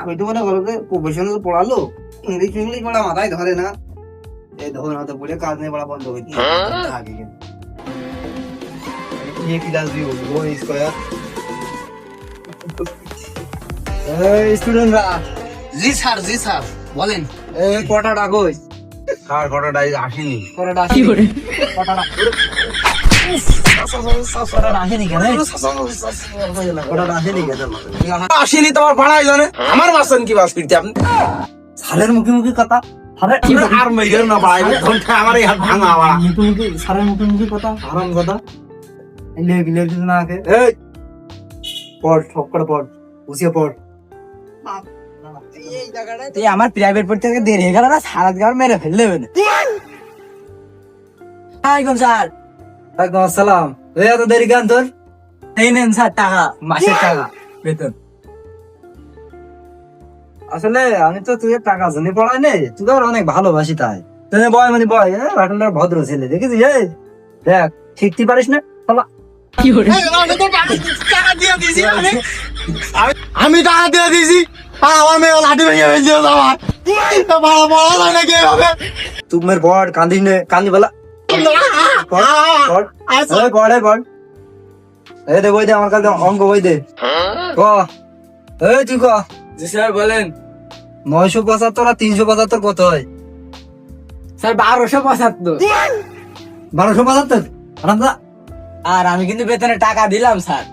আমি তো মনে করো যে প্রফেশনাল পড়ালো, ইংলিশ ইংলিশ পড়া মাথায় ধরে না। এই ধরুন হয়তো পড়ে কাজ নেই পড়া বন্ধ হয়ে গিয়ে ये क्लास भी होगी वो स्क्वायर স্টুডেন্টরা। জি স্যার বলেন। এই কটা ডাকোই? কার কটাটা আসেনি? কটাটা কি আসেনি? করে কটাটা আসেনি কেন? কটাটা আসেনি কেন? আসেনি তোমার ভাড়াই জানে আমার বাসন কি বাস করতে আপনি সালের মুখে মুখে কথা। আর মেয়ের না ভাই ঘন্টা আমার এই হাত ভাঙা আবার মুখে মুখে সালের মুখে মুখে কথা, আরাম কথা। লেগ লেগ না আগে। এই পড়, সব করে পড়, বুঝিয়ে পড়। এই আমার প্রাইভেট পড়তে থেকে দেরি হয়ে গেল না, সারাত গার মেরে ফেললে হবে না। আলাইকুম স্যার। ওয়ালাইকুম আসসালাম। এই এত দেরি কেন তোর? এই নেন স্যার টাকা, মাসের টাকা বেতন। আসলে আমি তো তুই টাকা জন্য পড়াই নেই, তুই তো অনেক ভালোবাসি তাই। তুই বয় মানে বয়, রাটনটার ভদ্র ছেলে দেখেছিস? এই দেখ শিখতে পারিস না বাবা। কি করে আমি টাকা দিয়ে দিয়েছি আর আমার মেয়ে লাঠি ভেঙে ফেলছে আমার ভাড়া পড়া যায় না কি হবে তুমি পড়, কান্দিস নে, কান্দি বলা পড় পড়। এই পড়, এই পড়। এই দে বই দে, আমার কাছে অঙ্ক বই দে। ক এই তুই ক। জি স্যার বলেন। 975 আর 375 কত হয়? স্যার 1275। 1275? আরামদা। আর আমি কিন্তু বেতনে টাকা দিলাম স্যার।